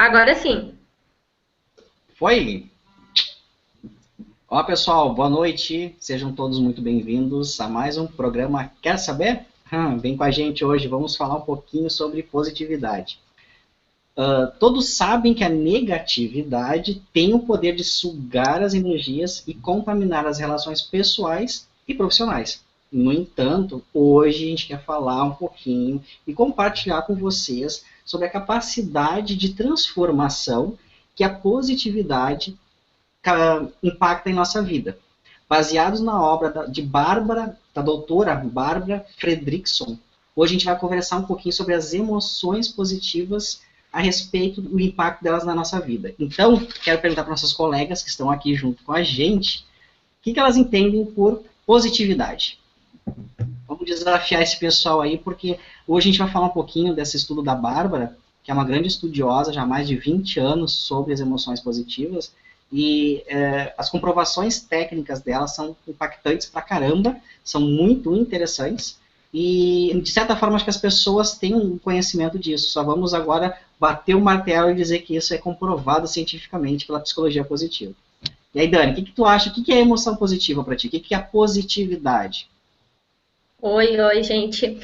Agora sim. Foi? Olá pessoal, boa noite, sejam todos muito bem-vindos a mais um programa Quer Saber? Vem com a gente hoje, vamos falar um pouquinho sobre positividade. Todos sabem que a negatividade tem o poder de sugar as energias e contaminar as relações pessoais e profissionais. No entanto, hoje a gente quer falar um pouquinho e compartilhar com vocês sobre a capacidade de transformação que a positividade impacta em nossa vida. Baseados na obra da doutora Bárbara Fredrickson, hoje a gente vai conversar um pouquinho sobre as emoções positivas a respeito do impacto delas na nossa vida. Então, quero perguntar para nossas colegas que estão aqui junto com a gente, o que elas entendem por positividade. Vamos desafiar esse pessoal aí, porque hoje a gente vai falar um pouquinho desse estudo da Bárbara, que é uma grande estudiosa, já há mais de 20 anos, sobre as emoções positivas, e as comprovações técnicas dela são impactantes pra caramba, são muito interessantes, e de certa forma acho que as pessoas têm um conhecimento disso, só vamos agora bater o martelo e dizer que isso é comprovado cientificamente pela psicologia positiva. E aí, Dani, o que tu acha? O que é emoção positiva para ti? O que é a positividade? Oi, gente.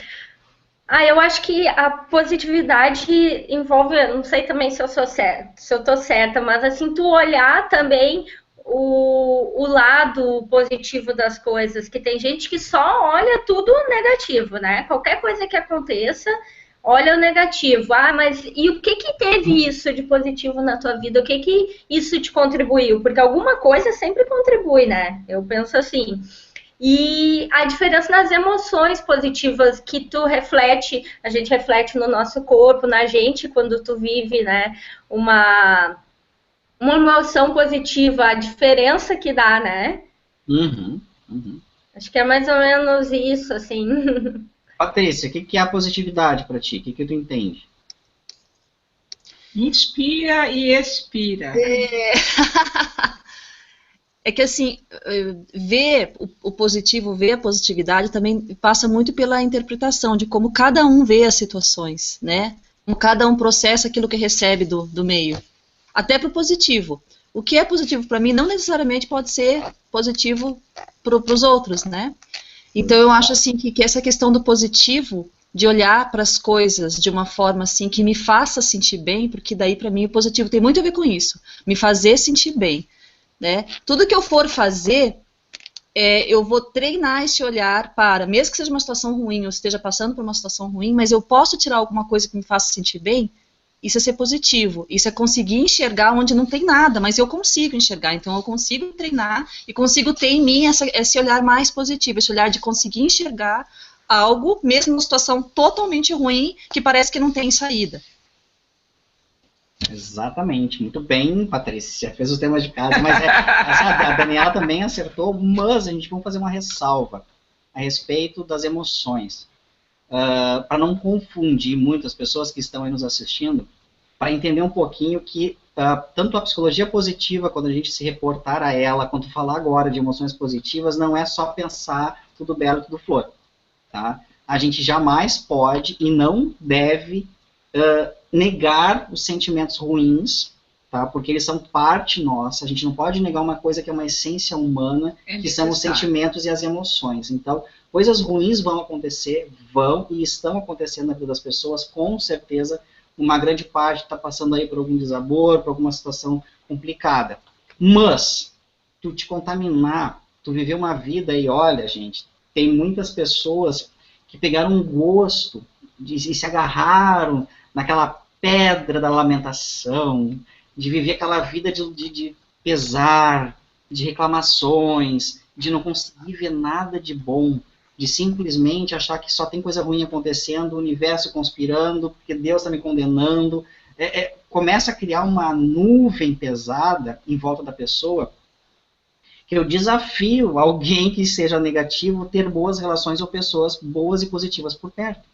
Eu acho que a positividade envolve, não sei também se eu sou certa, se eu tô certa, mas assim, tu olhar também o lado positivo das coisas, que tem gente que só olha tudo negativo, né? Qualquer coisa que aconteça, olha o negativo. Mas e o que que teve isso de positivo na tua vida? O que que isso te contribuiu? Porque alguma coisa sempre contribui, né? Eu penso assim. E a diferença nas emoções positivas que tu reflete, a gente reflete no nosso corpo, na gente, quando tu vive, né, uma emoção positiva, a diferença que dá, né? Uhum, uhum. Acho que é mais ou menos isso, assim. Patrícia, o que é a positividade para ti? O que tu entende? Inspira e expira. É que assim, ver o positivo, ver a positividade também passa muito pela interpretação de como cada um vê as situações, né? Como cada um processa aquilo que recebe do meio. Até para o positivo. O que é positivo para mim não necessariamente pode ser positivo para os outros, né? Então eu acho assim que essa questão do positivo, de olhar para as coisas de uma forma assim que me faça sentir bem, porque daí para mim o positivo tem muito a ver com isso, me fazer sentir bem. Né? Tudo que eu for fazer, eu vou treinar esse olhar para, mesmo que seja uma situação ruim, eu esteja passando por uma situação ruim, mas eu posso tirar alguma coisa que me faça sentir bem, isso é ser positivo, isso é conseguir enxergar onde não tem nada, mas eu consigo enxergar, então eu consigo treinar e consigo ter em mim esse olhar mais positivo, esse olhar de conseguir enxergar algo, mesmo numa situação totalmente ruim, que parece que não tem saída. Exatamente, muito bem, Patrícia, fez os temas de casa, mas a Daniela também acertou, mas a gente vai fazer uma ressalva a respeito das emoções, para não confundir muitas pessoas que estão aí nos assistindo, para entender um pouquinho que tanto a psicologia positiva, quando a gente se reportar a ela, quanto falar agora de emoções positivas, não é só pensar tudo belo, tudo flor, tá? A gente jamais pode e não deve negar os sentimentos ruins, tá? Porque eles são parte nossa, a gente não pode negar uma coisa que é uma essência humana, que são os sentimentos e as emoções. Então, coisas ruins vão acontecer, vão e estão acontecendo na vida das pessoas, com certeza, uma grande parte está passando aí por algum desabor, por alguma situação complicada. Mas, tu te contaminar, tu viver uma vida aí, olha, gente, tem muitas pessoas que pegaram um gosto e se agarraram naquela pedra da lamentação, de viver aquela vida de pesar, de reclamações, de não conseguir ver nada de bom, de simplesmente achar que só tem coisa ruim acontecendo, o universo conspirando, porque Deus está me condenando. Começa a criar uma nuvem pesada em volta da pessoa, que eu desafio alguém que seja negativo ter boas relações ou pessoas boas e positivas por perto.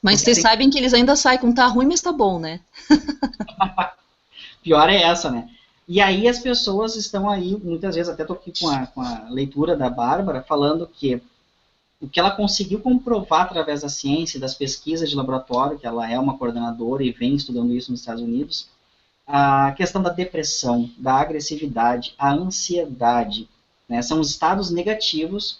Mas vocês sabem que eles ainda saem com tá ruim, mas tá bom, né? Pior é essa, né? E aí as pessoas estão aí, muitas vezes, até estou aqui com a leitura da Bárbara, falando que o que ela conseguiu comprovar através da ciência e das pesquisas de laboratório, que ela é uma coordenadora e vem estudando isso nos Estados Unidos, A questão da depressão, da agressividade, a ansiedade, né, são os estados negativos.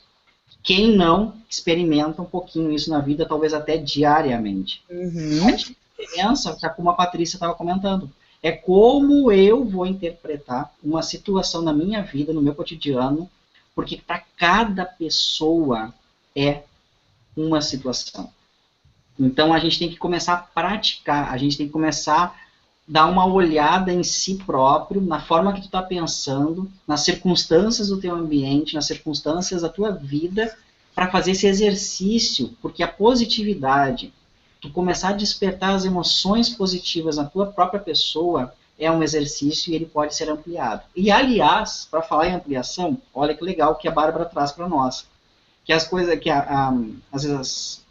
Quem não experimenta um pouquinho isso na vida, talvez até diariamente. A diferença, que como a Patrícia estava comentando, é como eu vou interpretar uma situação na minha vida, no meu cotidiano, porque para cada pessoa é uma situação. Então a gente tem que começar a praticar, a gente tem que começar a dar uma olhada em si próprio, na forma que tu está pensando, nas circunstâncias do teu ambiente, nas circunstâncias da tua vida, para fazer esse exercício, porque a positividade, tu começar a despertar as emoções positivas na tua própria pessoa, é um exercício e ele pode ser ampliado. E, aliás, para falar em ampliação, olha que legal que a Bárbara traz para nós. Que as coisas, que às vezes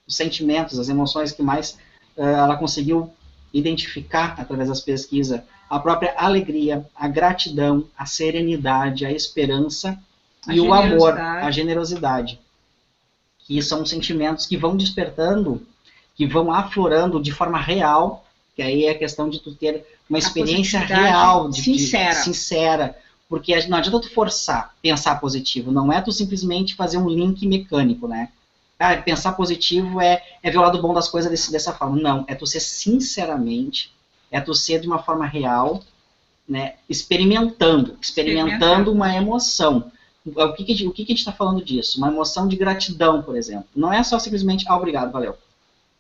os sentimentos, as emoções que mais ela conseguiu identificar através das pesquisas, a própria alegria, a gratidão, a serenidade, a esperança e o amor, a generosidade. Que são sentimentos que vão despertando, que vão aflorando de forma real, que aí é a questão de tu ter uma experiência real, sincera, porque não adianta tu forçar, pensar positivo, não é tu simplesmente fazer um link mecânico, né? Ah, pensar positivo é ver o lado bom das coisas dessa forma. Não, é tu ser sinceramente, é tu ser de uma forma real, né? Experimentando uma emoção. O que a gente está falando disso? Uma emoção de gratidão, por exemplo. Não é só simplesmente, obrigado, valeu.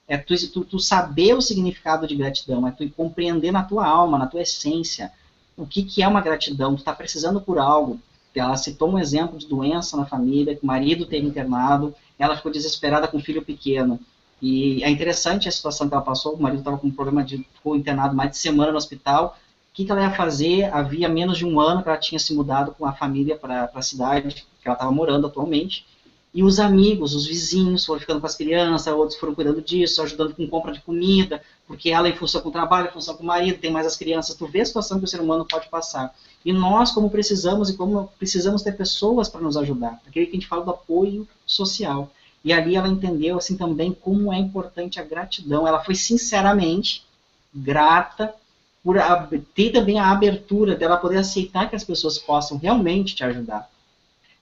É tu saber o significado de gratidão, é tu compreender na tua alma, na tua essência, o que é uma gratidão. Tu está precisando por algo. Ela citou um exemplo de doença na família, que o marido teve internado, ela ficou desesperada com um filho pequeno. E é interessante a situação que ela passou, o marido estava com um problema ficou internado mais de semana no hospital. O que ela ia fazer? Havia menos de um ano que ela tinha se mudado com a família para a cidade que ela estava morando atualmente. E os amigos, os vizinhos foram ficando com as crianças, outros foram cuidando disso, ajudando com compra de comida, porque ela, em função com o trabalho, em função com o marido, tem mais as crianças. Tu vê a situação que o ser humano pode passar. E nós, como precisamos ter pessoas para nos ajudar. Aquele que a gente fala do apoio social. E ali ela entendeu, assim, também como é importante a gratidão. Ela foi sinceramente grata por ter também a abertura dela poder aceitar que as pessoas possam realmente te ajudar.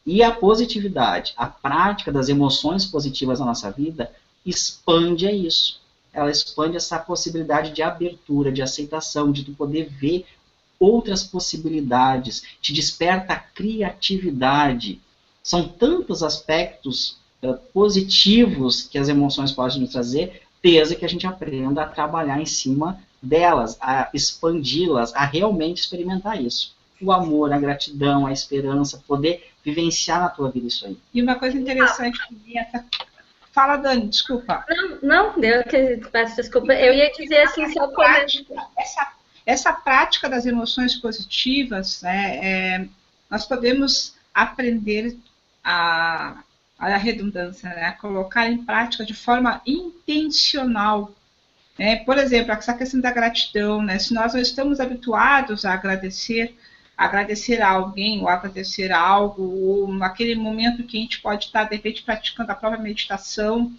E a positividade, a prática das emoções positivas na nossa vida, expande isso. Ela expande essa possibilidade de abertura, de aceitação, de tu poder ver outras possibilidades, te desperta a criatividade. São tantos aspectos positivos que as emoções podem nos trazer, desde que a gente aprenda a trabalhar em cima delas, a expandi-las, a realmente experimentar isso. O amor, a gratidão, a esperança, poder vivenciar na tua vida isso aí. E uma coisa interessante que fala, Dani, desculpa. Não, eu que peço desculpa. Eu ia dizer assim, se eu essa prática das emoções positivas, nós podemos aprender a redundância, né, a colocar em prática de forma intencional. Por exemplo, essa questão da gratidão, né, se nós não estamos habituados a agradecer a alguém, ou agradecer a algo, ou naquele momento que a gente pode estar, de repente, praticando a própria meditação,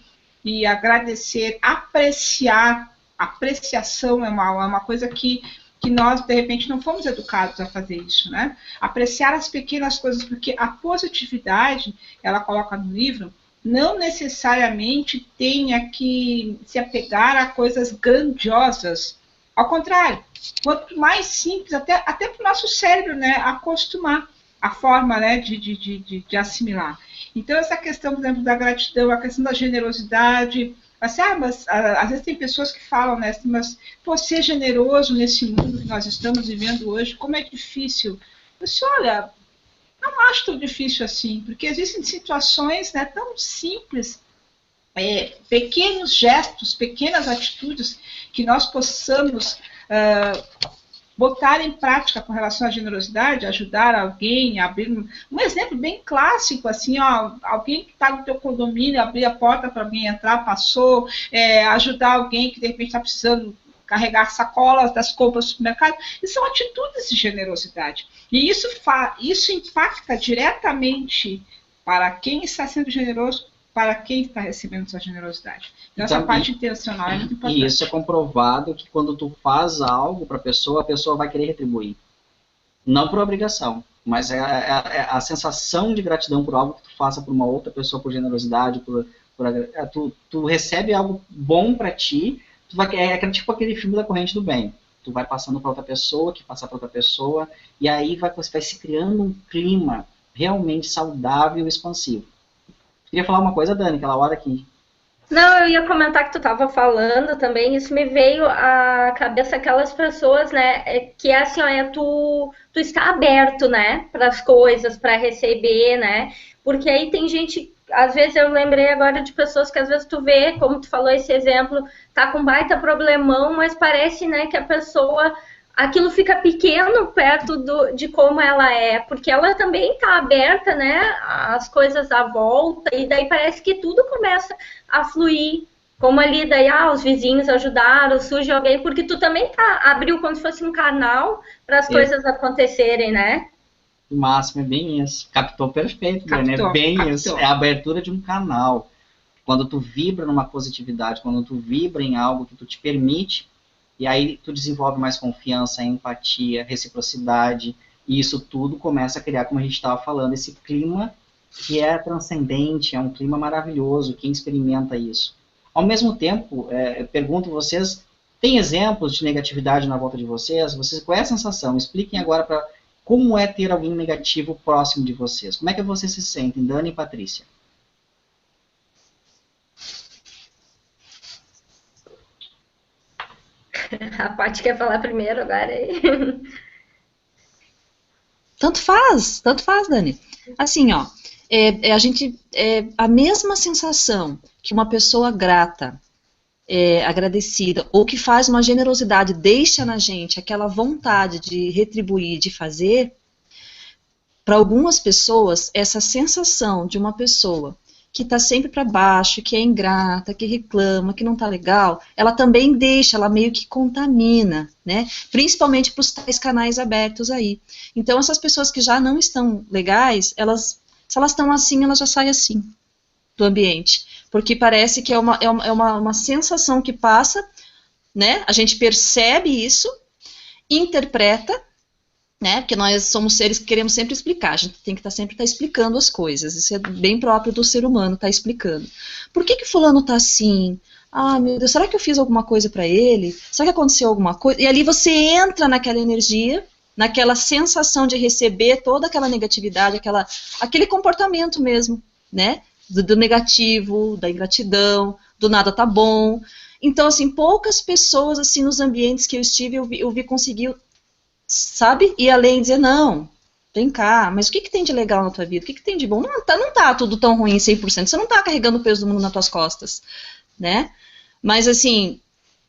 e agradecer, apreciar. Apreciação é uma coisa que nós, de repente, não fomos educados a fazer isso, né? Apreciar as pequenas coisas, porque a positividade, ela coloca no livro, não necessariamente tenha que se apegar a coisas grandiosas. Ao contrário, quanto mais simples, até para o nosso cérebro, né, acostumar a forma, né, de assimilar. Então, essa questão, por exemplo, da gratidão, a questão da generosidade, mas às vezes tem pessoas que falam, né, assim, mas pô, ser generoso nesse mundo que nós estamos vivendo hoje, como é difícil. Eu disse, olha, não acho tão difícil assim, porque existem situações, né, tão simples, pequenos gestos, pequenas atitudes que nós possamos botar em prática com relação à generosidade, ajudar alguém, abrir um exemplo bem clássico, assim, ó, alguém que está no teu condomínio, abrir a porta para alguém entrar, passou, ajudar alguém que de repente está precisando carregar sacolas das compras do supermercado, e são atitudes de generosidade. E isso impacta diretamente para quem está sendo generoso para quem está recebendo sua generosidade. Então, essa parte intencional é muito importante. E isso é comprovado que quando tu faz algo para a pessoa vai querer retribuir. Não por obrigação, mas é a sensação de gratidão por algo que tu faça por uma outra pessoa, por generosidade, tu recebe algo bom para ti, tipo aquele filme da Corrente do Bem. Tu vai passando para outra pessoa, que passa para outra pessoa, e aí vai se criando um clima realmente saudável e expansivo. Queria falar uma coisa, Dani, aquela hora aqui. Não, eu ia comentar que tu estava falando também, isso me veio à cabeça aquelas pessoas, né, que é assim, ó, tu está aberto, né, para as coisas, para receber, né, porque aí tem gente, às vezes eu lembrei agora de pessoas que às vezes tu vê, como tu falou esse exemplo, tá com baita problemão, mas parece, né, que a pessoa, aquilo fica pequeno perto de como ela é, porque ela também está aberta, né, às coisas à volta, e daí parece que tudo começa a fluir, como ali, daí, os vizinhos ajudaram, surge alguém, porque tu também abriu como se fosse um canal para as coisas acontecerem, né? O máximo, é bem isso. Captou perfeito, Dani, é bem isso, é a abertura de um canal. Quando tu vibra numa positividade, quando tu vibra em algo que tu te permite, e aí tu desenvolve mais confiança, empatia, reciprocidade, e isso tudo começa a criar, como a gente estava falando, esse clima que é transcendente, é um clima maravilhoso, quem experimenta isso. Ao mesmo tempo, eu pergunto a vocês, tem exemplos de negatividade na volta de vocês? Vocês qual é a sensação? Expliquem agora como é ter alguém negativo próximo de vocês. Como é que vocês se sentem, Dani e Patrícia? A Paty quer falar primeiro agora aí. Tanto faz, Dani. Assim, ó, a mesma sensação que uma pessoa grata, agradecida, ou que faz uma generosidade, deixa na gente aquela vontade de retribuir, de fazer, para algumas pessoas, essa sensação de uma pessoa que está sempre para baixo, que é ingrata, que reclama, que não está legal, ela também deixa, ela meio que contamina, né? Principalmente para os tais canais abertos aí. Então, essas pessoas que já não estão legais, se elas estão assim, elas já saem assim do ambiente. Porque parece que é uma sensação que passa, né? A gente percebe isso, interpreta, né? Porque nós somos seres que queremos sempre explicar, a gente tem que sempre estar explicando as coisas, isso é bem próprio do ser humano, estar explicando. Por que fulano está assim? Ah, meu Deus, será que eu fiz alguma coisa para ele? Será que aconteceu alguma coisa? E ali você entra naquela energia, naquela sensação de receber toda aquela negatividade, aquele comportamento mesmo, né? Do negativo, da ingratidão, do nada tá bom. Então, assim, poucas pessoas, assim, nos ambientes que eu estive, eu vi conseguir, sabe? E além de dizer, não, vem cá, mas o que tem de legal na tua vida? O que tem de bom? Não tá tudo tão ruim 100%, você não tá carregando o peso do mundo nas tuas costas, né? Mas, assim,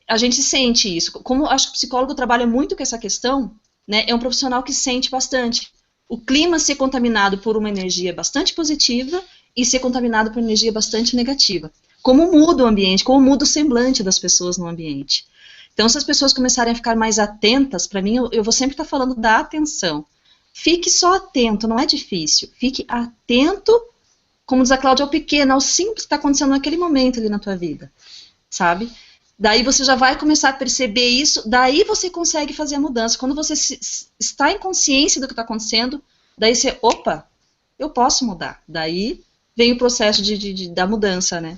a gente sente isso. Como acho que o psicólogo trabalha muito com essa questão, né? É um profissional que sente bastante. O clima ser contaminado por uma energia bastante positiva e ser contaminado por energia bastante negativa. Como muda o ambiente, como muda o semblante das pessoas no ambiente. Então, se as pessoas começarem a ficar mais atentas, para mim, eu vou sempre estar falando da atenção. Fique só atento, não é difícil. Fique atento, como diz a Cláudia, ao pequeno, ao simples que está acontecendo naquele momento ali na tua vida, sabe? Daí você já vai começar a perceber isso, daí você consegue fazer a mudança. Quando você está em consciência do que está acontecendo, daí você, opa, eu posso mudar. Daí vem o processo da mudança, né?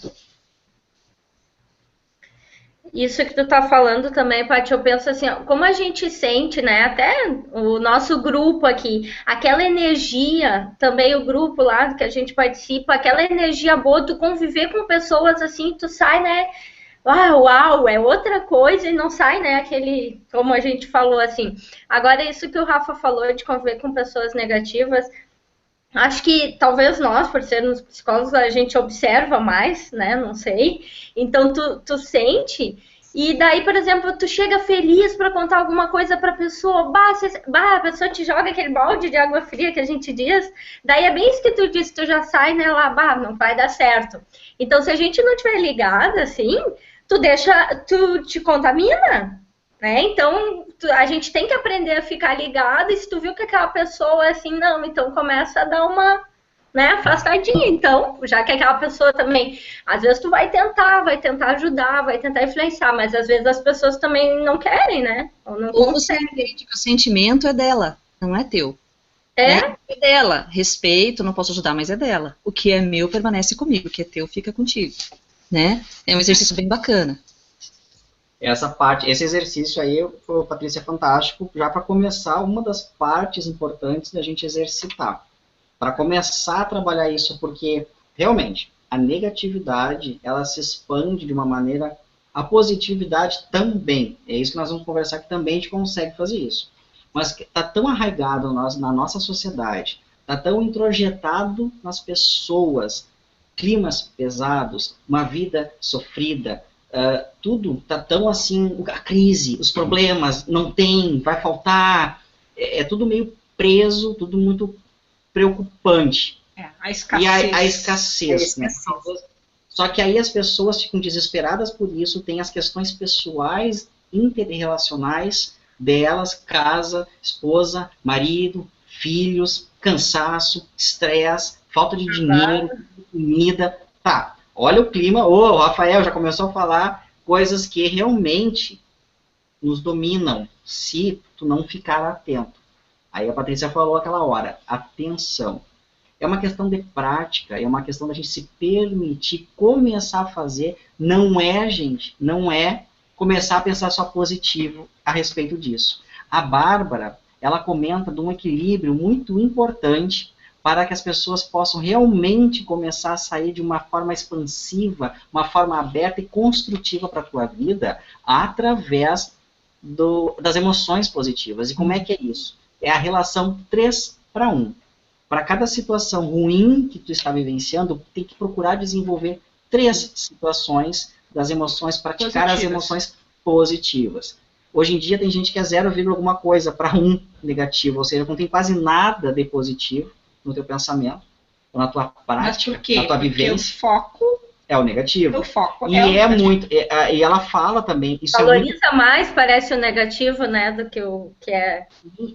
Isso que tu tá falando também, Paty, eu penso assim, ó, como a gente sente, né, até o nosso grupo aqui, aquela energia, também o grupo lá que a gente participa, aquela energia boa, tu conviver com pessoas assim, tu sai, né, uau, é outra coisa e não sai, né, aquele, como a gente falou assim. Agora, isso que o Rafa falou de conviver com pessoas negativas, acho que talvez nós, por sermos psicólogos, a gente observa mais, né? Não sei. Então, tu sente. E daí, por exemplo, tu chega feliz para contar alguma coisa para a pessoa. A pessoa te joga aquele balde de água fria que a gente diz. Daí é bem isso que tu disse, tu já sai, né? Lá, não vai dar certo. Então, se a gente não tiver ligado, assim, tu te contamina. Né? Então, a gente tem que aprender a ficar ligado, e se tu viu que aquela pessoa é assim, não, então começa a dar né, afastadinha. Então, já que aquela pessoa também, às vezes tu vai tentar ajudar, vai tentar influenciar, mas às vezes as pessoas também não querem, né? Ou não Ou você conseguem. entende que o sentimento é dela, não é teu. É? Né? É dela. Respeito, não posso ajudar, mas é dela. O que é meu permanece comigo, o que é teu fica contigo. Né? É um exercício bem bacana. Essa parte, esse exercício aí, Patrícia, é fantástico, já para começar, uma das partes importantes da gente exercitar. Para começar a trabalhar isso, porque, realmente, a negatividade, ela se expande de uma maneira, a positividade também. É isso que nós vamos conversar, que também a gente consegue fazer isso. Mas está tão arraigado na nossa sociedade, está tão introjetado nas pessoas, climas pesados, uma vida sofrida, tudo está tão assim, a crise, os problemas, não tem, vai faltar, é tudo meio preso, tudo muito preocupante. A escassez. E a escassez. Né? Só que aí as pessoas ficam desesperadas por isso, tem as questões pessoais, interrelacionais delas, casa, esposa, marido, filhos, cansaço, estresse, falta de dinheiro, comida. Tá, olha o clima. O Rafael já começou a falar coisas que realmente nos dominam, se tu não ficar atento. Aí a Patrícia falou aquela hora, atenção. É uma questão de prática, é uma questão da gente se permitir começar a fazer. Não é, gente, não é começar a pensar só positivo a respeito disso. A Bárbara, ela comenta de um equilíbrio muito importante para que as pessoas possam realmente começar a sair de uma forma expansiva, uma forma aberta e construtiva para a tua vida, através das emoções positivas. E como é que é isso? É a relação 3-1. Para cada situação ruim que tu está vivenciando, tem que procurar desenvolver 3 situações das emoções, praticar positivas. As emoções positivas. Hoje em dia tem gente que é 0, alguma coisa para 1 negativo, ou seja, não tem quase nada de positivo no teu pensamento, na tua prática, na tua vivência. Porque o foco é o negativo. O foco e é muito. E ela fala também. Isso valoriza mais, parece o negativo, né, do que o que é.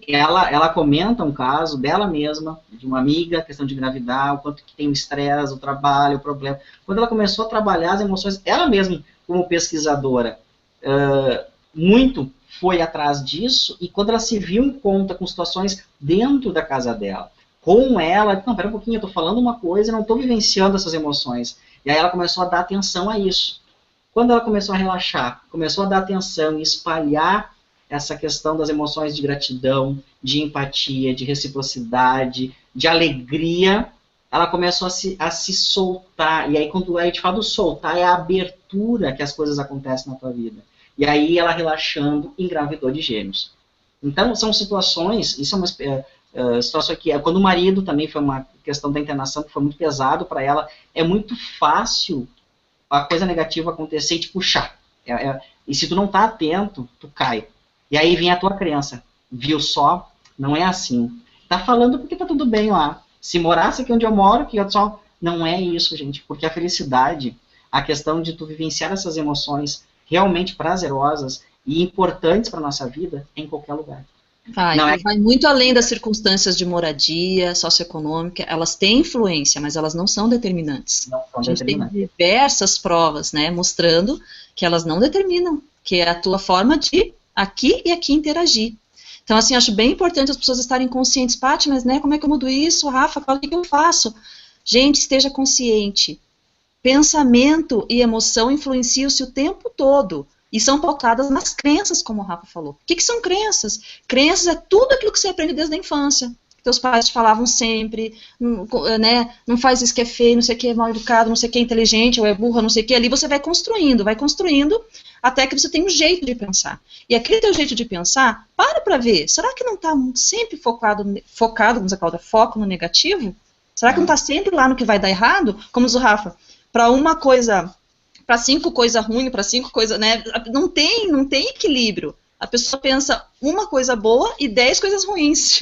Ela comenta um caso dela mesma, de uma amiga, questão de engravidar, o quanto que tem o estresse, o trabalho, o problema. Quando ela começou a trabalhar as emoções, ela mesma, como pesquisadora, muito foi atrás disso, e quando ela se viu em conta com situações dentro da casa dela, com ela, não, pera um pouquinho, eu estou falando uma coisa, não estou vivenciando essas emoções. E aí ela começou a dar atenção a isso. Quando ela começou a relaxar, começou a dar atenção e espalhar essa questão das emoções de gratidão, de empatia, de reciprocidade, de alegria, ela começou a se soltar. E aí, quando a gente fala do soltar, é a abertura que as coisas acontecem na tua vida. E aí, ela relaxando, engravidou de gêmeos. Então, são situações, isso é uma situação que, quando o marido também foi uma questão da internação que foi muito pesado para ela, é muito fácil a coisa negativa acontecer e te puxar. E se tu não tá atento, tu cai. E aí vem a tua crença. Viu só? Não é assim. Tá falando porque tá tudo bem lá. Se morasse aqui onde eu moro, que eu só... Não é isso, gente. Porque a felicidade, a questão de tu vivenciar essas emoções realmente prazerosas e importantes para nossa vida, é em qualquer lugar. Vai muito além das circunstâncias de moradia, socioeconômica. Elas têm influência, mas elas não são determinantes. A gente tem diversas provas, né, mostrando que elas não determinam, que é a tua forma de aqui e aqui interagir. Então, assim, acho bem importante as pessoas estarem conscientes. Paty, mas né, como é que eu mudo isso? Rafa, fala o que eu faço? Gente, esteja consciente. Pensamento e emoção influenciam-se o tempo todo. E são pautadas nas crenças, como o Rafa falou. O que são crenças? Crenças é tudo aquilo que você aprende desde a infância. Teus pais te falavam sempre, né, não faz isso que é feio, não sei o que é mal educado, não sei o que é inteligente, ou é burra, não sei o que. Ali você vai construindo, até que você tem um jeito de pensar. E aquele teu jeito de pensar, para ver, será que não está sempre focado, vamos dizer, foco no negativo? Será que não está sempre lá no que vai dar errado? Como diz o Rafa, para 5 coisas ruins, para 5 coisas, né? Não tem equilíbrio. A pessoa pensa uma coisa boa e 10 coisas ruins,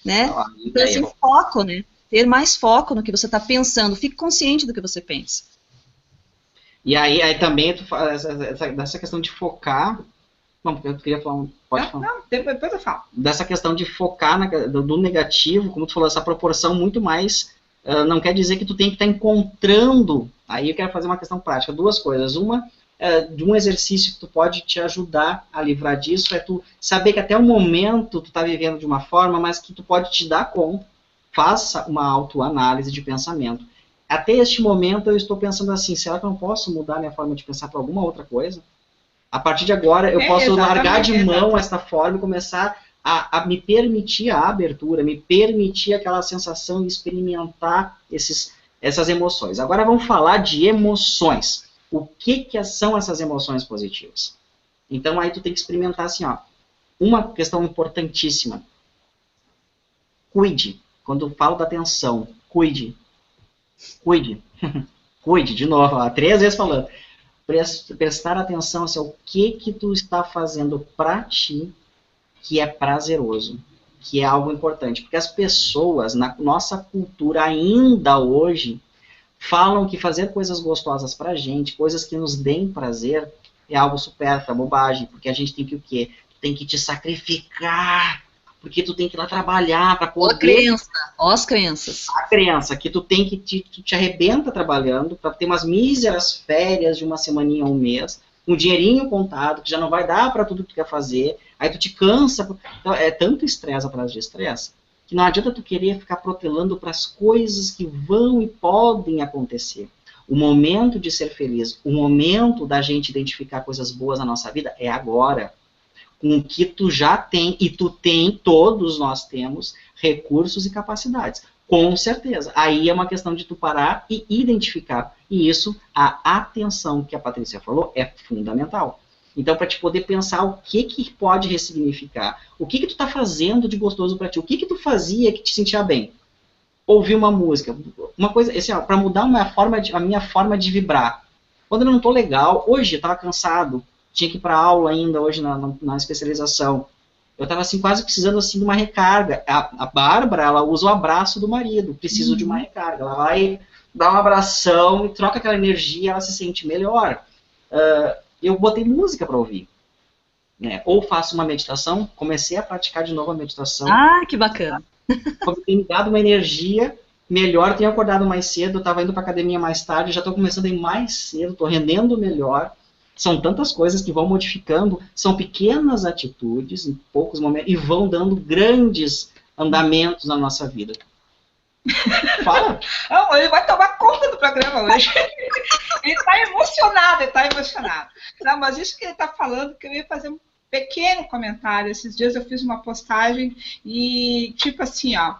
né? Então, assim, foco, né? Ter mais foco no que você está pensando. Fique consciente do que você pensa. E aí também, tu fala dessa questão de focar... Não, eu queria falar... Pode falar. Não, depois eu falo. Dessa questão de focar do negativo, como tu falou, essa proporção muito mais não quer dizer que tu tem que estar encontrando. Aí eu quero fazer uma questão prática, duas coisas. Uma, de um exercício que tu pode te ajudar a livrar disso, é tu saber que até o momento tu está vivendo de uma forma, mas que tu pode te dar conta, faça uma autoanálise de pensamento. Até este momento eu estou pensando assim, será que eu não posso mudar minha forma de pensar para alguma outra coisa? A partir de agora eu posso largar de mão esta forma e começar a me permitir a abertura, me permitir aquela sensação de experimentar essas emoções. Agora vamos falar de emoções. O que são essas emoções positivas? Então aí tu tem que experimentar assim, ó, uma questão importantíssima. Cuide. Quando eu falo da atenção, cuide. Cuide. Cuide, de novo, ó, 3 vezes falando. Prestar atenção assim, o que tu está fazendo para ti que é prazeroso, que é algo importante. Porque as pessoas, na nossa cultura ainda hoje, falam que fazer coisas gostosas pra gente, coisas que nos deem prazer, é algo supérfluo, é bobagem, porque a gente tem que o quê? Tem que te sacrificar, porque tu tem que ir lá trabalhar para poder... Ó as crenças. A crença, que tu tem que tu te arrebenta trabalhando para ter umas míseras férias de uma semaninha ou um mês, um dinheirinho contado, que já não vai dar para tudo que tu quer fazer, aí tu te cansa, então, é tanto estresse atrás de estresse, que não adianta tu querer ficar protelando para as coisas que vão e podem acontecer. O momento de ser feliz, o momento da gente identificar coisas boas na nossa vida é agora. Com o que tu já tem, e tu tem, todos nós temos, recursos e capacidades. Com certeza. Aí é uma questão de tu parar e identificar. E isso, a atenção que a Patrícia falou, é fundamental. Então, para te poder pensar o que pode ressignificar, o que tu está fazendo de gostoso para ti, o que tu fazia que te sentia bem. Ouvir uma música, uma coisa, assim, para mudar a minha forma de vibrar. Quando eu não estou legal, hoje eu estava cansado, tinha que ir para aula ainda, hoje na especialização. Eu estava assim, quase precisando assim, de uma recarga. A Bárbara, ela usa o abraço do marido, preciso de uma recarga. Ela vai dar um abração, troca aquela energia, ela se sente melhor. Eu botei música para ouvir. Né? Ou faço uma meditação, comecei a praticar de novo a meditação. Ah, que bacana. Tem me dado uma energia melhor, tenho acordado mais cedo, eu estava indo para academia mais tarde, já estou começando a ir mais cedo, estou rendendo melhor. São tantas coisas que vão modificando, são pequenas atitudes, em poucos momentos, e vão dando grandes andamentos na nossa vida. Fala. Não, ele vai tomar conta do programa hoje. Ele está emocionado, Não, mas isso que ele está falando, que eu ia fazer um pequeno comentário. Esses dias eu fiz uma postagem e, tipo assim, ó,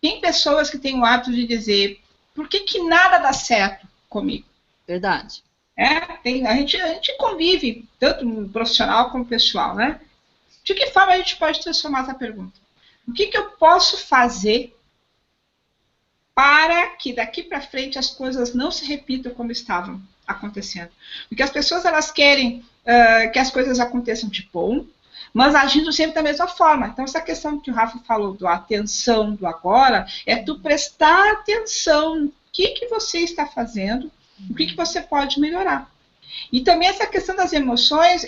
tem pessoas que têm o hábito de dizer, por que nada dá certo comigo? Verdade. A gente convive, tanto no profissional como no pessoal, né? De que forma a gente pode transformar essa pergunta? O que eu posso fazer para que daqui para frente as coisas não se repitam como estavam acontecendo? Porque as pessoas, elas querem que as coisas aconteçam de bom, mas agindo sempre da mesma forma. Então, essa questão que o Rafa falou do atenção, do agora, é tu prestar atenção no que você está fazendo, o que você pode melhorar. E também essa questão das emoções,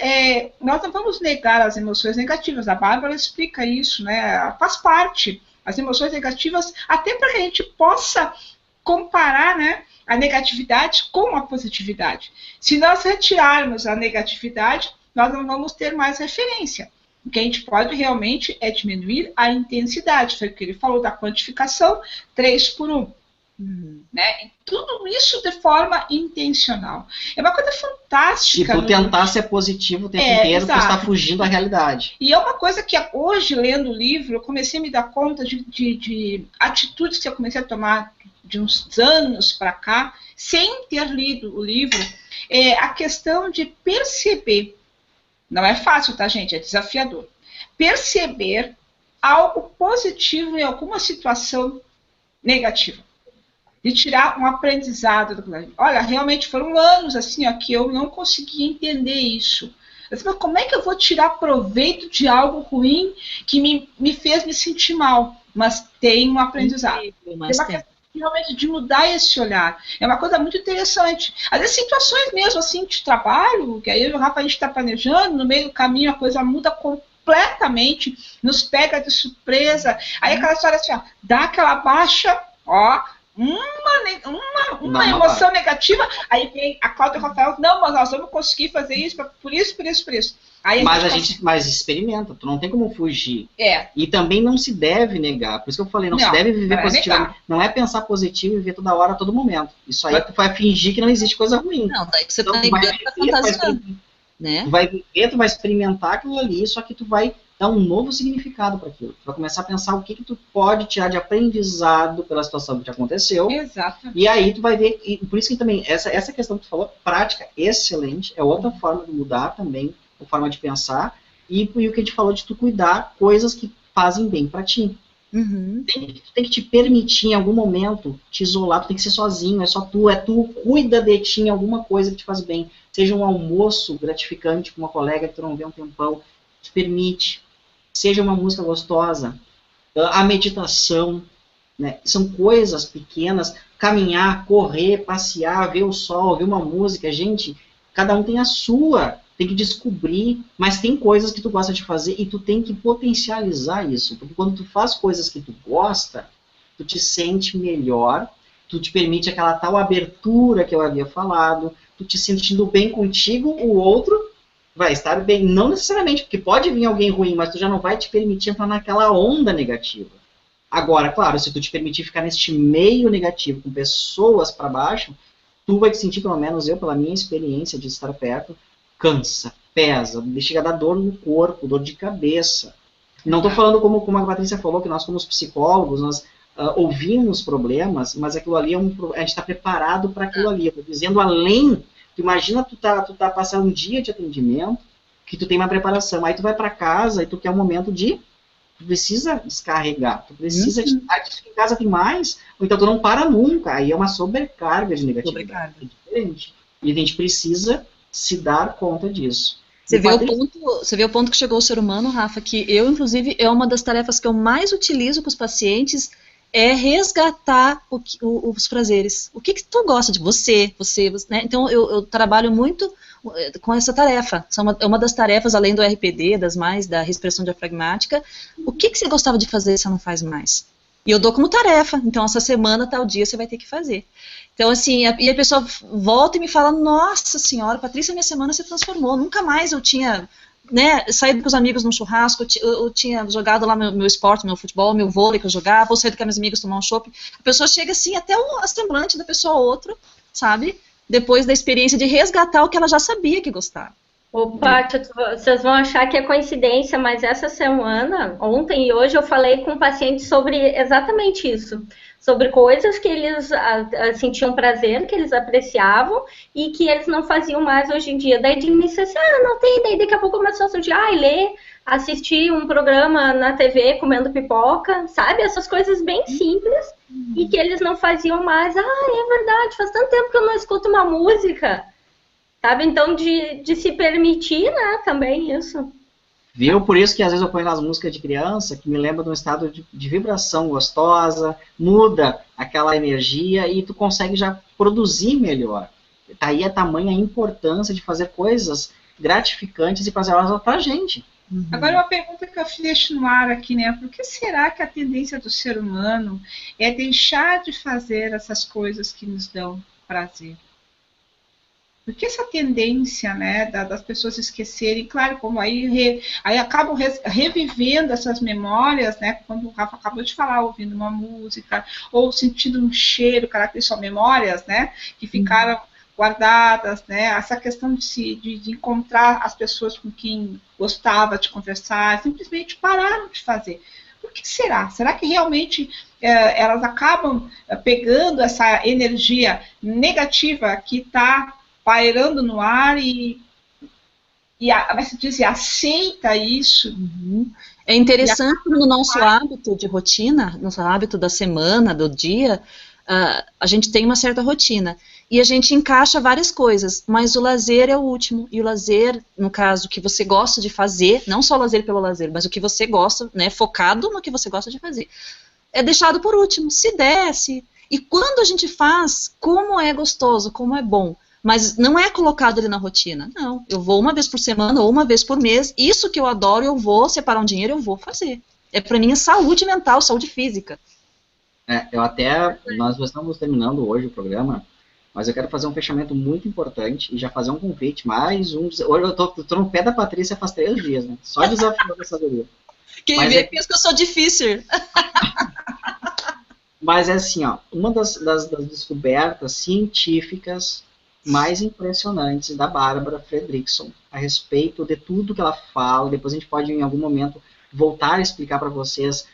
nós não vamos negar as emoções negativas. A Bárbara explica isso, né? Faz parte. As emoções negativas, até para que a gente possa comparar, né, a negatividade com a positividade. Se nós retirarmos a negatividade, nós não vamos ter mais referência. O que a gente pode realmente é diminuir a intensidade. Foi o que ele falou da quantificação, 3:1. Né? Tudo isso de forma intencional. É uma coisa fantástica. Se tu tentar ser positivo o tempo inteiro, tu está fugindo da realidade. E é uma coisa que hoje, lendo o livro, eu comecei a me dar conta de atitudes que eu comecei a tomar de uns anos para cá, sem ter lido o livro, a questão de perceber. Não é fácil, tá, gente? É desafiador. Perceber algo positivo em alguma situação negativa. De tirar um aprendizado do plano. Olha, realmente foram anos assim, ó, que eu não conseguia entender isso. Eu disse, mas como é que eu vou tirar proveito de algo ruim que me fez me sentir mal? Mas tem um aprendizado. Tem uma questão realmente de mudar esse olhar. É uma coisa muito interessante. Às vezes situações mesmo assim de trabalho, que aí o Rafa a gente está planejando, no meio do caminho a coisa muda completamente. completamente, nos pega de surpresa. Aí aquela história assim, ó, dá aquela baixa, ó, uma emoção negativa, aí vem a Cláudia e o Rafael, não, mas nós vamos conseguir fazer isso, por isso. Aí mas experimenta, tu não tem como fugir. É. E também não se deve negar, por isso que eu falei, não se deve viver positivamente. Não é pensar positivo e viver toda hora, a todo momento. Isso aí tu vai fingir que não existe coisa ruim. Não, daí você então, tá fantasiando, né? Tu vai viver, tu vai experimentar aquilo ali, só que tu vai dar um novo significado para aquilo. Tu vai começar a pensar o que tu pode tirar de aprendizado pela situação que te aconteceu. Exatamente. E aí tu vai ver, e por isso que também, essa questão que tu falou, prática excelente, é outra forma de mudar também, a forma de pensar, e o que a gente falou de tu cuidar coisas que fazem bem para ti. Uhum. Tu tem que te permitir em algum momento te isolar, tu tem que ser sozinho, é só tu, cuida de ti em alguma coisa que te faz bem, seja um almoço gratificante com uma colega que tu não vê há um tempão, te permite, seja uma música gostosa, a meditação, né? São coisas pequenas, caminhar, correr, passear, ver o sol, ver uma música, gente, cada um tem a sua, tem que descobrir, mas tem coisas que tu gosta de fazer e tu tem que potencializar isso, porque quando tu faz coisas que tu gosta, tu te sente melhor, tu te permite aquela tal abertura que eu havia falado, tu te sentindo bem contigo, o outro vai estar bem, não necessariamente, porque pode vir alguém ruim, mas tu já não vai te permitir entrar naquela onda negativa. Agora, claro, se tu te permitir ficar neste meio negativo, com pessoas para baixo, tu vai te sentir, pelo menos eu, pela minha experiência de estar perto, cansa, pesa, chega a dar dor no corpo, dor de cabeça. Não estou falando como a Patrícia falou, que nós como psicólogos, nós ouvimos problemas, mas aquilo ali, a gente está preparado para aquilo ali. Eu estou dizendo além, tu imagina tu tá passando um dia de atendimento, que tu tem uma preparação, aí tu vai para casa e tu quer um momento de... Tu precisa descarregar, tu precisa... em casa tem mais, ou então tu não para nunca, aí é uma sobrecarga de negatividade. É diferente. E a gente precisa se dar conta disso. Você vê o ponto que chegou o ser humano, Rafa, que eu, inclusive, é uma das tarefas que eu mais utilizo com os pacientes, é resgatar os prazeres. O que tu gosta de você, né? Então, eu trabalho muito com essa tarefa. É uma das tarefas, além do RPD, da respiração diafragmática. O que você gostava de fazer e você não faz mais? E eu dou como tarefa. Então, essa semana, tal dia, você vai ter que fazer. Então, assim, e a pessoa volta e me fala, nossa senhora, Patrícia, minha semana se transformou. Nunca mais eu tinha... né, saído com os amigos num churrasco, eu tinha jogado lá meu esporte, meu futebol, meu vôlei que eu jogava, ou saído com meus amigos tomar um chopp. A pessoa chega assim, até o semblante da pessoa ou outra, sabe? Depois da experiência de resgatar o que ela já sabia que gostava. Opa, vocês vão achar que é coincidência, mas essa semana, ontem e hoje, eu falei com pacientes sobre exatamente isso. Sobre coisas que eles sentiam prazer, que eles apreciavam e que eles não faziam mais hoje em dia. Daí de início assim, não tem, daí daqui a pouco começou a surgir, ler, assistir um programa na TV comendo pipoca, sabe? Essas coisas bem simples e que eles não faziam mais. É verdade, faz tanto tempo que eu não escuto uma música, sabe? Então de se permitir, né, também isso. Viu? Por isso que às vezes eu ponho nas músicas de criança que me lembra de um estado de vibração gostosa, muda aquela energia e tu consegue já produzir melhor. Tá aí a tamanha importância de fazer coisas gratificantes e prazerosas pra gente. Agora uma pergunta que eu deixo no ar aqui, né? Por que será que a tendência do ser humano é deixar de fazer essas coisas que nos dão prazer? Porque essa tendência, né, das pessoas esquecerem, claro, como aí acabam revivendo essas memórias, né, como o Rafa acabou de falar, ouvindo uma música, ou sentindo um cheiro, que são memórias, né, que ficaram guardadas, né, essa questão de encontrar as pessoas com quem gostava de conversar, simplesmente pararam de fazer. Por que será? Será que realmente elas acabam pegando essa energia negativa que está pairando no ar e vai se dizer, aceita isso? É interessante no nosso hábito de rotina, nosso hábito da semana, do dia, a gente tem uma certa rotina e a gente encaixa várias coisas, mas o lazer é o último, e o lazer, no caso, que você gosta de fazer, não só o lazer pelo lazer, mas o que você gosta, né, focado no que você gosta de fazer, é deixado por último, se desce. E quando a gente faz, como é gostoso, como é bom. Mas não é colocado ali na rotina. Não, eu vou uma vez por semana ou uma vez por mês. Isso que eu adoro, eu vou separar um dinheiro, eu vou fazer. É para mim saúde mental, saúde física. Nós estamos terminando hoje o programa, mas eu quero fazer um fechamento muito importante e já fazer um convite, hoje eu tô no pé da Patrícia faz 3 dias, né? Só desafio da sabedoria. Quem vê pensa que eu sou difícil. Mas é assim, ó, uma das descobertas científicas mais impressionantes da Bárbara Fredrickson a respeito de tudo que ela fala. Depois a gente pode, em algum momento, voltar a explicar para vocês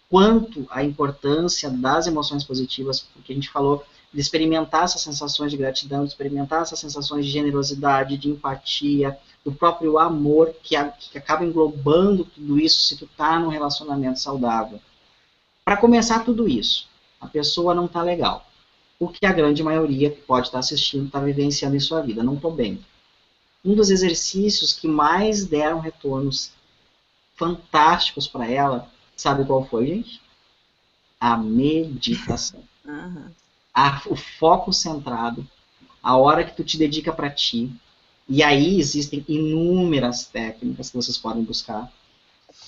quanto a importância das emoções positivas, porque a gente falou de experimentar essas sensações de gratidão, de experimentar essas sensações de generosidade, de empatia, do próprio amor, que acaba englobando tudo isso se tu tá num relacionamento saudável. Para começar tudo isso, a pessoa não tá legal. O que a grande maioria que pode estar assistindo está vivenciando em sua vida. Não estou bem. Um dos exercícios que mais deram retornos fantásticos para ela, sabe qual foi, gente? A meditação. O foco centrado, a hora que tu te dedica para ti. E aí existem inúmeras técnicas que vocês podem buscar.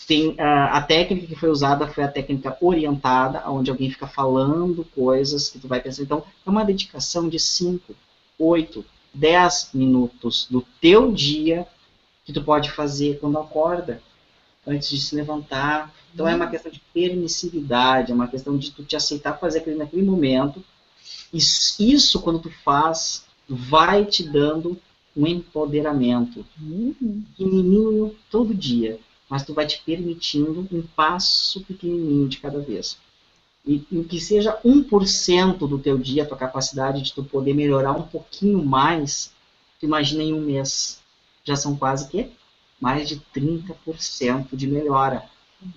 Tem, a técnica que foi usada foi a técnica orientada, onde alguém fica falando coisas que tu vai pensar. Então, é uma dedicação de 5, 8, 10 minutos do teu dia que tu pode fazer quando acorda, antes de se levantar. Então, é uma questão de permissividade, é uma questão de tu te aceitar fazer aquilo naquele momento. Isso, quando tu faz, vai te dando um empoderamento. Pequenininho todo dia. Mas tu vai te permitindo um passo pequenininho de cada vez. E que seja 1% do teu dia, a tua capacidade de tu poder melhorar um pouquinho mais, tu imagina em um mês. Já são quase que mais de 30% de melhora.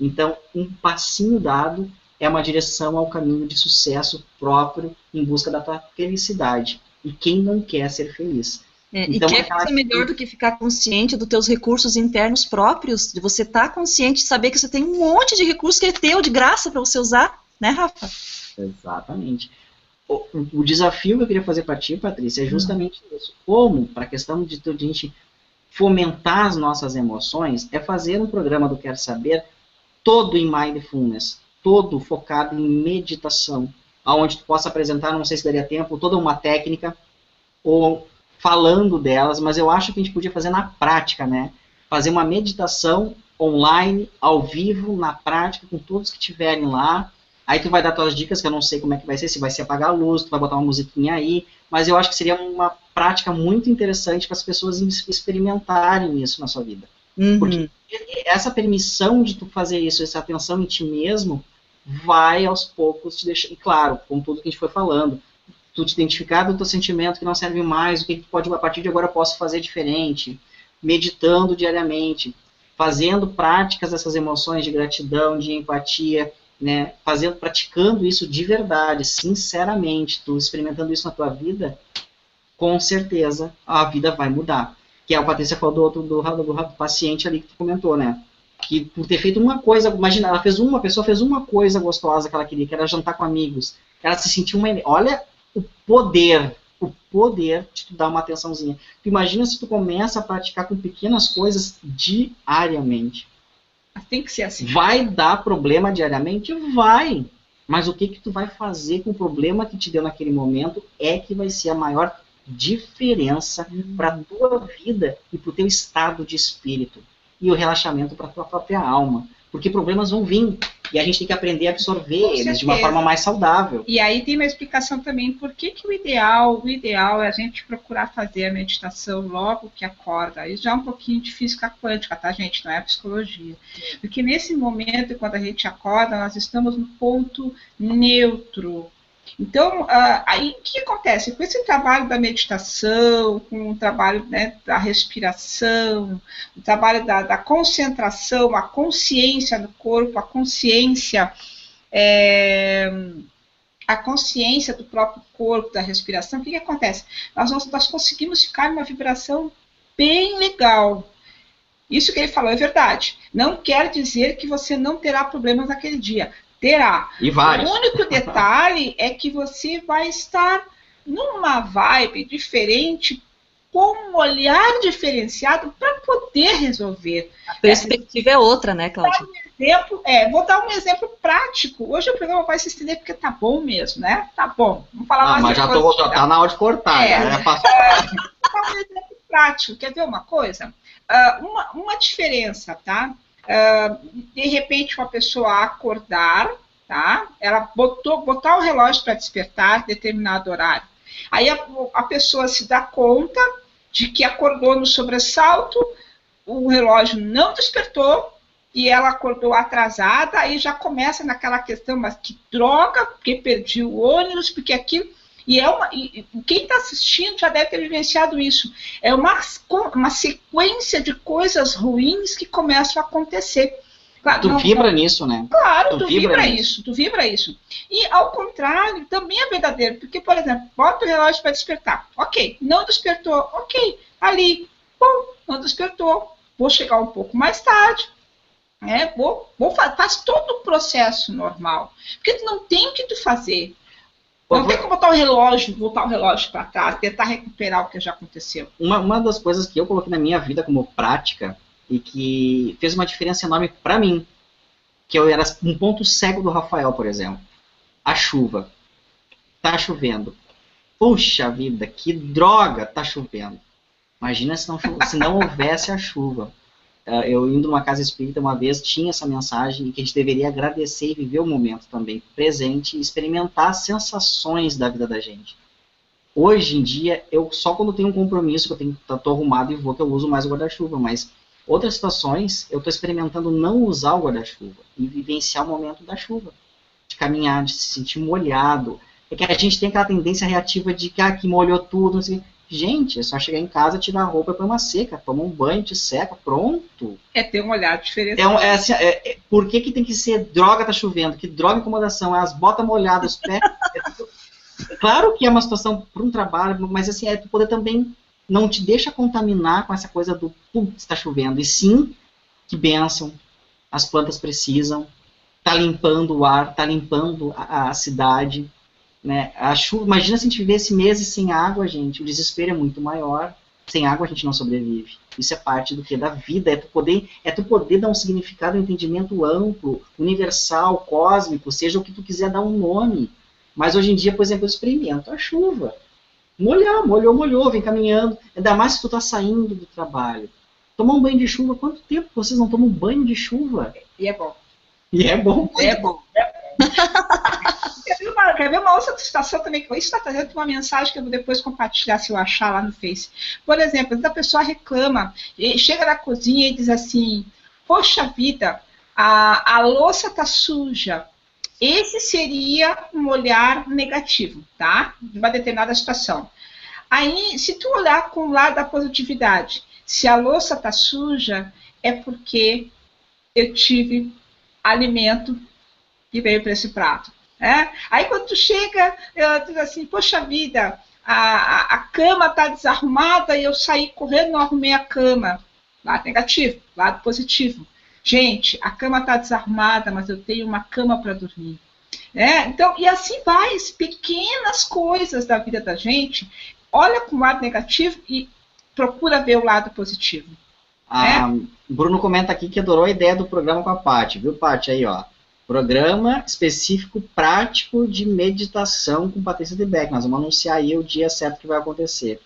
Então, um passinho dado é uma direção ao caminho de sucesso próprio em busca da tua felicidade. E quem não quer ser feliz? Então, e quer ser melhor do que ficar consciente dos teus recursos internos próprios, de você estar consciente de saber que você tem um monte de recurso que é teu, de graça, para você usar, né, Rafa? Exatamente. O desafio que eu queria fazer para ti, Patrícia, é justamente isso. Como, para a questão de a gente fomentar as nossas emoções, é fazer um programa do Quer Saber todo em mindfulness, todo focado em meditação, onde tu possa apresentar, não sei se daria tempo, toda uma técnica, ou falando delas, mas eu acho que a gente podia fazer na prática, né? Fazer uma meditação online, ao vivo, na prática, com todos que estiverem lá. Aí tu vai dar tuas dicas, que eu não sei como é que vai ser, se vai ser apagar a luz, tu vai botar uma musiquinha aí, mas eu acho que seria uma prática muito interessante para as pessoas experimentarem isso na sua vida. Porque essa permissão de tu fazer isso, essa atenção em ti mesmo, vai aos poucos te deixar, e claro, com tudo que a gente foi falando, tu te identificar do teu sentimento que não serve mais, o que tu pode, a partir de agora eu posso fazer diferente, meditando diariamente, fazendo práticas dessas emoções de gratidão, de empatia, né, praticando isso de verdade, sinceramente, tu experimentando isso na tua vida, com certeza a vida vai mudar. Que a Patrícia falou do paciente ali que tu comentou, né, que por ter feito uma coisa, imagina, uma pessoa fez uma coisa gostosa que ela queria, que era jantar com amigos, ela se sentiu olha o poder de tu dar uma atençãozinha. Tu imagina se tu começa a praticar com pequenas coisas diariamente. Tem que ser assim. Vai dar problema diariamente? Vai. Mas o que tu vai fazer com o problema que te deu naquele momento é que vai ser a maior diferença para a tua vida e para o teu estado de espírito. E o relaxamento para a tua própria alma. Porque problemas vão vir. E a gente tem que aprender a absorver eles de uma forma mais saudável. E aí tem uma explicação também por que o ideal é a gente procurar fazer a meditação logo que acorda. Isso já é um pouquinho de física quântica, tá, gente? Não é psicologia. Porque nesse momento, quando a gente acorda, nós estamos no ponto neutro. Então, aí o que acontece? Com esse trabalho da meditação, com o trabalho, né, da respiração, o trabalho da concentração, a consciência do corpo, a consciência do próprio corpo, da respiração, o que acontece? Nós conseguimos ficar numa vibração bem legal. Isso que ele falou é verdade. Não quer dizer que você não terá problemas naquele dia. Terá. E vários. O único detalhe é que você vai estar numa vibe diferente, com um olhar diferenciado para poder resolver. A perspectiva é outra, né, Cláudia? Vou dar um exemplo prático. Hoje o programa vai se estender porque tá bom mesmo, né? Tá bom. Vamos falar mais mas já tá na hora de cortar. Vou dar um exemplo prático. Quer ver uma coisa? Uma diferença, tá? De repente uma pessoa acordar, tá? Ela botar o relógio para despertar em determinado horário. Aí a pessoa se dá conta de que acordou no sobressalto, o relógio não despertou e ela acordou atrasada, aí já começa naquela questão, mas que droga, porque perdi o ônibus, porque aquilo... E quem está assistindo já deve ter vivenciado isso. É uma sequência de coisas ruins que começam a acontecer. Claro, tu vibra nisso, né? Claro, tu vibra isso. E, ao contrário, também é verdadeiro. Porque, por exemplo, bota o relógio para despertar. Ok, não despertou. Ok, ali. Bom, não despertou. Vou chegar um pouco mais tarde. Faz todo o processo normal. Porque tu não tem o que tu fazer. Não tem como voltar o relógio para trás, tentar recuperar o que já aconteceu. Uma das coisas que eu coloquei na minha vida como prática e que fez uma diferença enorme para mim, que eu era um ponto cego do Rafael, por exemplo. A chuva. Tá chovendo. Puxa vida, que droga, tá chovendo. Imagina se não houvesse a chuva. Eu indo numa casa espírita uma vez, tinha essa mensagem que a gente deveria agradecer e viver o momento também presente e experimentar as sensações da vida da gente. Hoje em dia, eu só quando tenho um compromisso, que eu tô arrumado e vou, que eu uso mais o guarda-chuva, mas outras situações, eu estou experimentando não usar o guarda-chuva e vivenciar o momento da chuva, de caminhar, de se sentir molhado. É que a gente tem aquela tendência reativa de que molhou tudo, não sei. Gente, é só chegar em casa, tirar a roupa e pôr uma seca, toma um banho, te seca, pronto. É ter um olhar diferente. Por que tem que ser droga tá chovendo? Que droga incomodação? As botas molhadas, os pés. Claro que é uma situação para um trabalho, mas assim, tu poder também não te deixa contaminar com essa coisa do está chovendo. E sim, que bênção, as plantas precisam, tá limpando o ar, tá limpando a cidade. Né? A chuva, imagina se a gente vivesse meses sem água, gente, o desespero é muito maior. Sem água a gente não sobrevive. Isso é parte do que? Da vida, é tu poder dar um significado, um entendimento amplo, universal, cósmico, seja o que tu quiser dar um nome. Mas hoje em dia, por exemplo, eu experimento a chuva. Molhou, vem caminhando. Ainda mais se tu tá saindo do trabalho. Tomar um banho de chuva, quanto tempo vocês não tomam um banho de chuva? E é bom. É bom. Quer ver uma outra situação também? Isso está trazendo uma mensagem que eu vou depois compartilhar se eu achar lá no Face. Por exemplo, a pessoa reclama, chega na cozinha e diz assim, poxa vida, a louça está suja. Esse seria um olhar negativo, tá? De uma determinada situação. Aí, se tu olhar com o lado da positividade, se a louça está suja, é porque eu tive alimento que veio para esse prato. Aí quando tu chega, tu diz assim, poxa vida, a cama está desarrumada e eu saí correndo e não arrumei a cama. Lado negativo, lado positivo. Gente, a cama está desarrumada, mas eu tenho uma cama para dormir. Então, e assim vai, pequenas coisas da vida da gente, olha com o lado negativo e procura ver o lado positivo. Bruno comenta aqui que adorou a ideia do programa com a Paty, viu, Paty? Aí, ó. Programa específico prático de meditação com Patrícia de Beck. Nós vamos anunciar aí o dia certo que vai acontecer.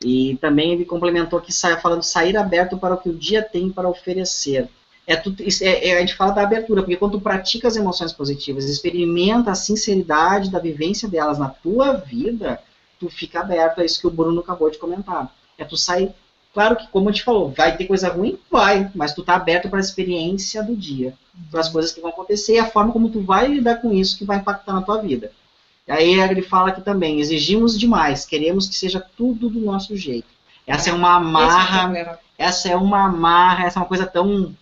E também ele complementou que falando sair aberto para o que o dia tem para oferecer. A gente fala da abertura, porque quando tu pratica as emoções positivas, experimenta a sinceridade da vivência delas na tua vida, tu fica aberto a isso que o Bruno acabou de comentar. Tu sair. Claro que, como a gente falou, vai ter coisa ruim? Vai, mas tu tá aberto para a experiência do dia, para as coisas que vão acontecer e a forma como tu vai lidar com isso que vai impactar na tua vida. Aí ele fala aqui também, exigimos demais, queremos que seja tudo do nosso jeito. Essa é uma amarra, essa é uma coisa tão...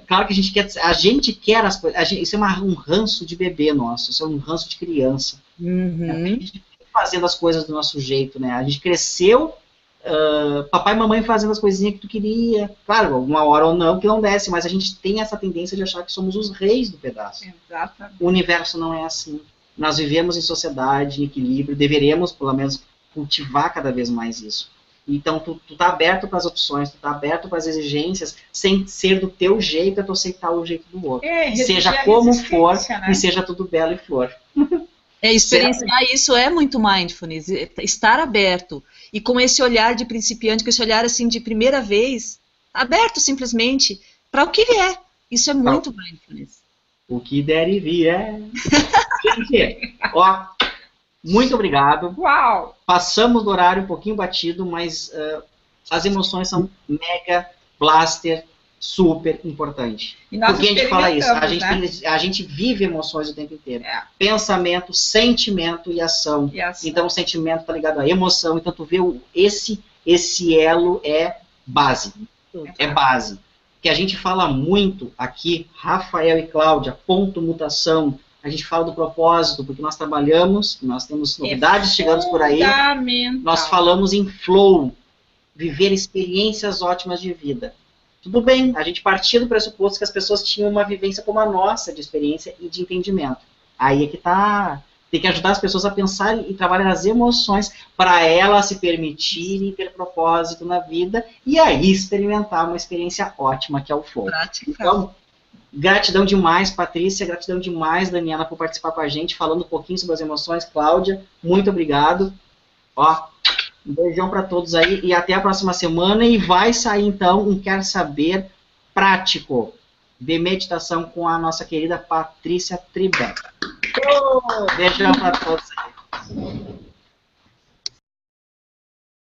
claro que a gente quer as coisas, isso é um ranço de bebê nosso, isso é um ranço de criança. Uhum. A gente fazendo as coisas do nosso jeito, né? A gente cresceu... papai e mamãe fazendo as coisinhas que tu queria, claro, alguma hora ou não, que não desce, mas a gente tem essa tendência de achar que somos os reis do pedaço. Exatamente. O universo não é assim. Nós vivemos em sociedade, em equilíbrio, deveremos, pelo menos, cultivar cada vez mais isso. Então, tu tá aberto para as opções, tu tá aberto para as exigências, sem ser do teu jeito, tu aceitar o jeito do outro. Seja como for, né? E seja tudo belo e flor. Experienciar isso é muito mindfulness, estar aberto. E com esse olhar de principiante, com esse olhar assim de primeira vez, aberto simplesmente para o que vier. Isso é muito mindfulness. O que der e vier. Gente, ó, muito obrigado. Uau! Passamos do horário um pouquinho batido, mas as emoções são mega blaster, super importante. Por que a gente fala isso? A gente vive emoções o tempo inteiro. Pensamento, sentimento e ação. Então o sentimento está ligado à emoção. Então tu vê esse elo é base. É base. Que a gente fala muito aqui, Rafael e Cláudia, ponto mutação. A gente fala do propósito, porque nós trabalhamos, nós temos novidades chegando por aí. Nós falamos em flow, viver experiências ótimas de vida. Tudo bem, a gente partia do pressuposto que as pessoas tinham uma vivência como a nossa, de experiência e de entendimento. Aí é que tá. Tem que ajudar as pessoas a pensar e trabalhar as emoções para elas se permitirem ter propósito na vida e aí experimentar uma experiência ótima que é o flow. Então, gratidão demais, Patrícia, gratidão demais, Daniela, por participar com a gente, falando um pouquinho sobre as emoções. Cláudia, muito obrigado. Ó, um beijão para todos aí e até a próxima semana. E vai sair, então, um Quer Saber prático de meditação com a nossa querida Patrícia Tribeca. Beijão para todos aí.